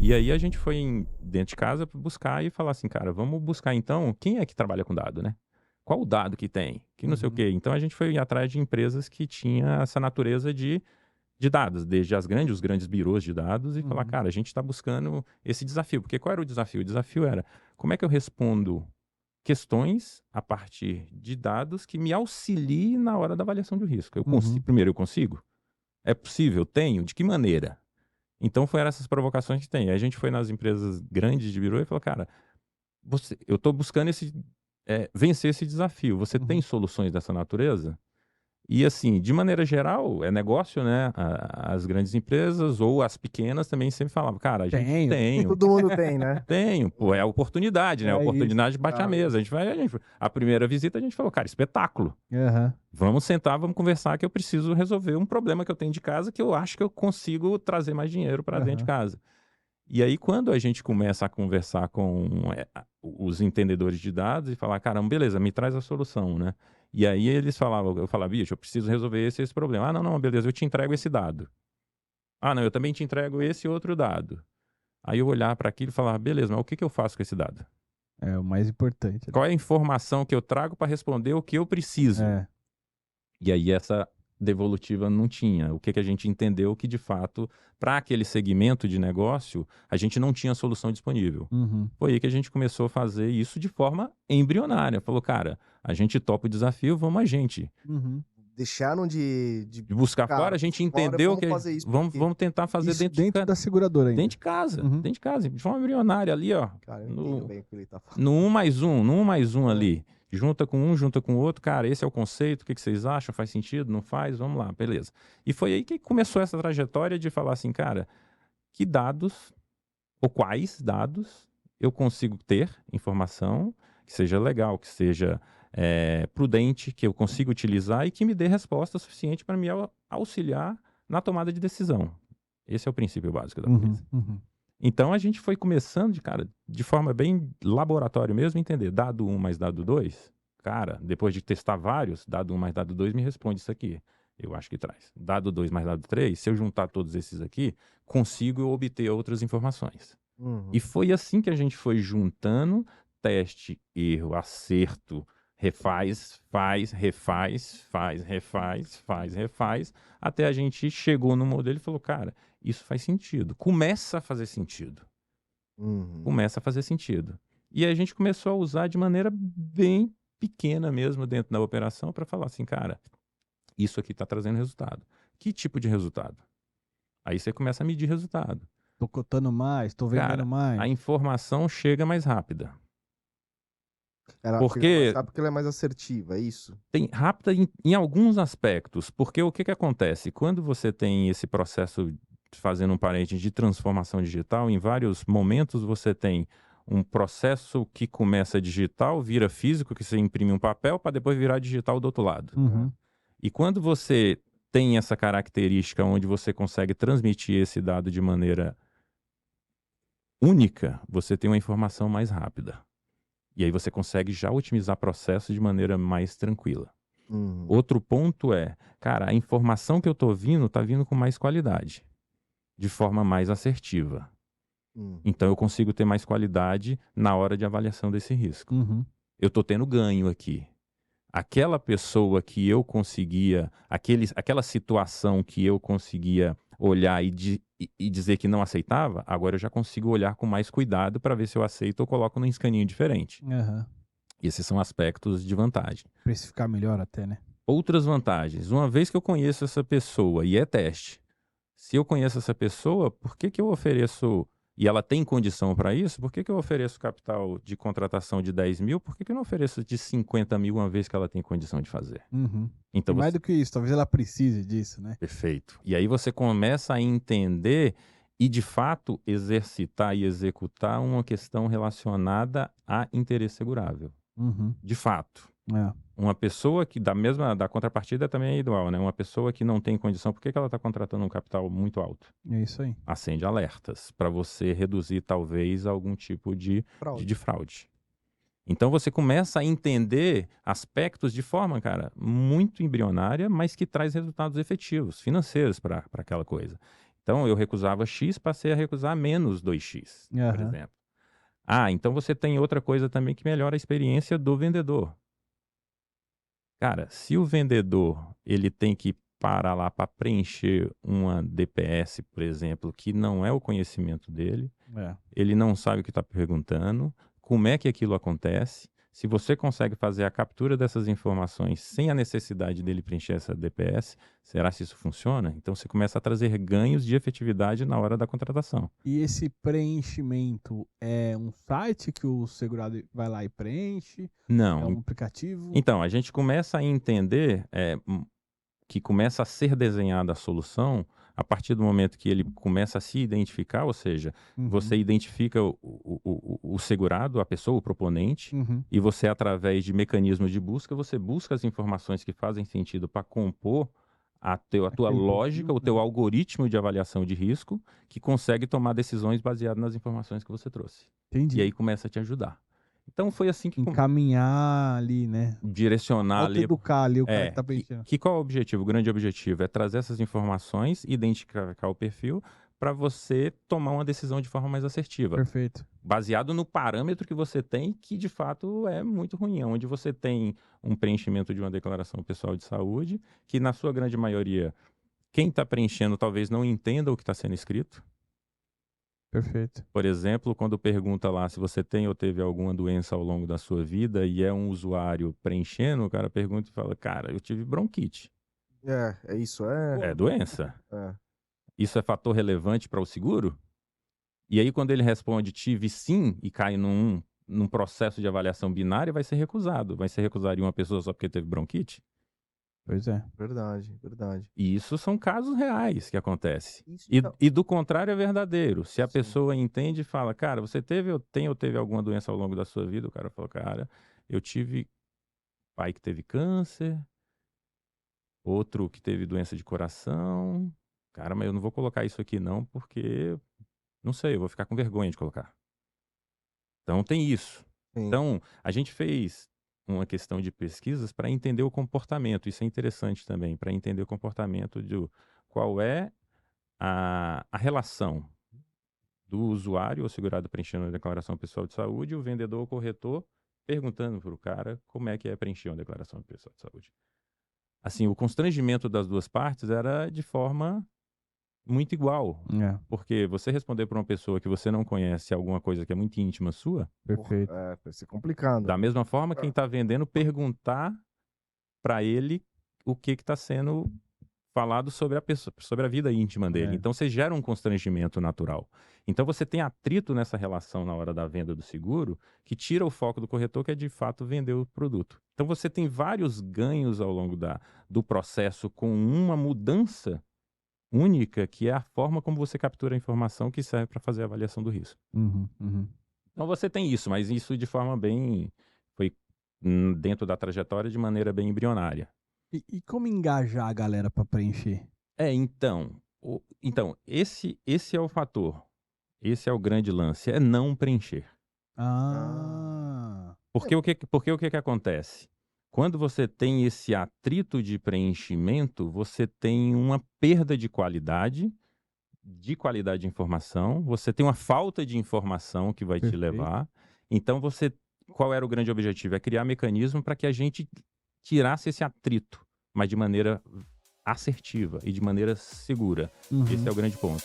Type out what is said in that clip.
E aí a gente foi dentro de casa buscar e falar assim, cara, vamos buscar então quem é que trabalha com dado, né? Qual o dado que tem? Que não sei o Uhum. quê. Então a gente foi atrás de empresas que tinham essa natureza de dados, desde os grandes birôs de dados, e falar, Uhum. cara, a gente está buscando esse desafio. Porque qual era o desafio? O desafio era, como é que eu respondo questões a partir de dados que me auxiliem na hora da avaliação de risco? Uhum. Primeiro, eu consigo? É possível? Tenho? De que maneira? Então, foram essas provocações que tem. Aí a gente foi nas empresas grandes de birô e falou, cara, eu estou buscando vencer esse desafio. Você tem Uhum. soluções dessa natureza? E assim, de maneira geral, é negócio, né? As grandes empresas ou as pequenas também sempre falavam, cara, a gente Tenho. tenho, Todo mundo tem, né? tenho, pô, é a oportunidade, né? A É isso. oportunidade bate a Ah, mesa. A primeira visita a gente falou, cara, espetáculo. Aham. Vamos sentar, vamos conversar que eu preciso resolver um problema que eu tenho de casa que eu acho que eu consigo trazer mais dinheiro para dentro de Aham. casa. E aí, quando a gente começa a conversar com os entendedores de dados e falar, caramba, beleza, me traz a solução, né? E aí eles falavam, eu falava, bicho, eu preciso resolver esse problema. Ah, não, não, beleza, eu te entrego esse dado. Ah, não, eu também te entrego esse outro dado. Aí eu olhar para aquilo e falar, beleza, mas o que que eu faço com esse dado? É o mais importante, né? Qual é a informação que eu trago para responder o que eu preciso? É. E aí essa devolutiva não tinha. O que que a gente entendeu que, de fato, para aquele segmento de negócio, a gente não tinha solução disponível. Uhum. Foi aí que a gente começou a fazer isso de forma embrionária. Falou, cara, a gente topa o desafio, vamos a gente. Uhum. deixaram De buscar fora, cara, a gente fora, entendeu vamos que fazer isso vamos, aqui. vamos tentar fazer Isso dentro da seguradora ainda. Uhum. dentro de casa, de forma embrionária ali, ó. Cara, eu entendo bem o que ele tá falando. No 1 mais 1, no 1 mais 1 É. ali. Junta com um, junta com o outro. Cara, esse é o conceito. O que que vocês acham? Faz sentido? Não faz? Vamos lá, beleza. E foi aí que começou essa trajetória de falar assim, cara, que dados ou quais dados eu consigo ter informação que seja legal, que seja prudente, que eu consiga utilizar e que me dê resposta suficiente para me auxiliar na tomada de decisão. Esse é o princípio básico da Uhum. coisa. Uhum. Então a gente foi começando, cara, de forma bem laboratório mesmo, entender dado 1 mais dado 2. Cara, depois de testar vários, dado 1 mais dado 2 me responde isso aqui. Eu acho que traz. Dado 2 mais dado 3, se eu juntar todos esses aqui, consigo obter outras informações. Uhum. E foi assim que a gente foi juntando teste, erro, acerto, refaz, faz, refaz, faz, refaz, faz, refaz, até a gente chegou no modelo e falou, cara, isso faz sentido. Começa a fazer sentido. Uhum. Começa a fazer sentido. E aí a gente começou a usar de maneira bem pequena mesmo dentro da operação para falar assim, cara, isso aqui está trazendo resultado. Que tipo de resultado? Aí você começa a medir resultado. Tô cotando mais, tô vendendo Cara, mais. a informação chega mais rápida. Ela chega mais Porque rápido porque ela é mais assertiva, é isso? tem rápida em alguns aspectos. Porque o que que acontece? Quando você tem esse processo, fazendo um parênteses, de transformação digital, em vários momentos você tem um processo que começa digital, vira físico, que você imprime um papel, para depois virar digital do outro lado. Uhum. E quando você tem essa característica onde você consegue transmitir esse dado de maneira única, você tem uma informação mais rápida. E aí você consegue já otimizar processos de maneira mais tranquila. Uhum. Outro ponto é, cara, a informação que eu estou vindo está vindo com mais qualidade, de forma mais assertiva. Uhum. Então eu consigo ter mais qualidade na hora de avaliação desse risco. Uhum. Eu estou tendo ganho aqui. Aquela pessoa que eu conseguia, aquela situação que eu conseguia olhar e dizer que não aceitava, agora eu já consigo olhar com mais cuidado para ver se eu aceito ou coloco num escaninho diferente. Aham. Esses são aspectos de vantagem. Precificar melhor até, né? Outras vantagens. Uma vez que eu conheço essa pessoa e é teste, se eu conheço essa pessoa, por que que eu ofereço, e ela tem condição para isso, por que que eu ofereço capital de contratação de 10 mil? Por que que eu não ofereço de 50 mil uma vez que ela tem condição de fazer? Uhum. Então E mais do que isso, talvez ela precise disso, né? Perfeito. E aí você começa a entender e, de fato, exercitar e executar uma questão relacionada a interesse segurável. Uhum. De fato. É. Uma pessoa que da contrapartida também é igual, né? Uma pessoa que não tem condição, por que que ela está contratando um capital muito alto? É isso aí. Acende alertas para você reduzir talvez algum tipo de fraude. Então você começa a entender aspectos de forma, cara, muito embrionária, mas que traz resultados efetivos, financeiros para aquela coisa. Então, eu recusava X, passei a recusar menos 2X, por exemplo. Então você tem outra coisa também que melhora a experiência do vendedor. Cara, se o vendedor ele tem que parar lá para preencher uma DPS, por exemplo, que não é o conhecimento dele, ele não sabe o que está perguntando, como é que aquilo acontece. Se você consegue fazer a captura dessas informações sem a necessidade dele preencher essa DPS, será que isso funciona? Então você começa a trazer ganhos de efetividade na hora da contratação. E esse preenchimento é um site que o segurado vai lá e preenche? Não. É um aplicativo? Então, a gente começa a entender que começa a ser desenhada a solução a partir do momento que ele começa a se identificar, ou seja, você identifica o segurado, a pessoa, o proponente, e você, através de mecanismos de busca, você busca as informações que fazem sentido para compor a tua lógica, o teu algoritmo de avaliação de risco, que consegue tomar decisões baseadas nas informações que você trouxe. Entendi. E aí começa a te ajudar. Então foi assim que... Encaminhar ali, né? Direcionar ali... Educar ali o cara que tá preenchendo. Qual é o objetivo? O grande objetivo é trazer essas informações, identificar o perfil, para você tomar uma decisão de forma mais assertiva. Perfeito. Baseado no parâmetro que você tem, que de fato é muito ruim. Onde você tem um preenchimento de uma declaração pessoal de saúde, que na sua grande maioria, quem está preenchendo talvez não entenda o que está sendo escrito. Perfeito. Por exemplo, quando pergunta lá se você tem ou teve alguma doença ao longo da sua vida e é um usuário preenchendo, o cara pergunta e fala, cara, eu tive bronquite. Isso é doença. Isso é fator relevante para o seguro? E aí, quando ele responde tive sim e cai num processo de avaliação binária, vai ser recusado. Vai ser recusado uma pessoa só porque teve bronquite? Pois é. Verdade. E isso são casos reais que acontecem. E do contrário é verdadeiro. Se a pessoa entende e fala, cara, você teve ou teve alguma doença ao longo da sua vida? O cara fala, cara, eu tive pai que teve câncer, outro que teve doença de coração. Cara, mas eu não vou colocar isso aqui não, porque, não sei, eu vou ficar com vergonha de colocar. Então tem isso. Sim. Então, a gente fez uma questão de pesquisas para entender o comportamento. Isso é interessante também, para entender o comportamento de qual é a relação do usuário ou segurado preenchendo a declaração pessoal de saúde e o vendedor ou corretor perguntando para o cara como é que é preencher uma declaração pessoal de saúde. Assim, o constrangimento das duas partes era de forma muito igual. Porque você responder para uma pessoa que você não conhece alguma coisa que é muito íntima sua... Perfeito. Vai ser complicado. Da mesma forma, quem está vendendo perguntar para ele o que está sendo falado sobre a pessoa, sobre a vida íntima dele. Então, você gera um constrangimento natural. Então, você tem atrito nessa relação na hora da venda do seguro, que tira o foco do corretor, que é de fato vender o produto. Então, você tem vários ganhos ao longo do processo com uma mudança única, que é a forma como você captura a informação que serve para fazer a avaliação do risco. Então você tem isso, mas isso de forma bem... foi dentro da trajetória de maneira bem embrionária. E como engajar a galera para preencher? Então, esse é o fator. Esse é o grande lance, é não preencher. Porque o que acontece? Quando você tem esse atrito de preenchimento, você tem uma perda de qualidade de informação, você tem uma falta de informação que vai te levar. Então, qual era o grande objetivo? É criar mecanismo para que a gente tirasse esse atrito, mas de maneira assertiva e de maneira segura. Esse é o grande ponto.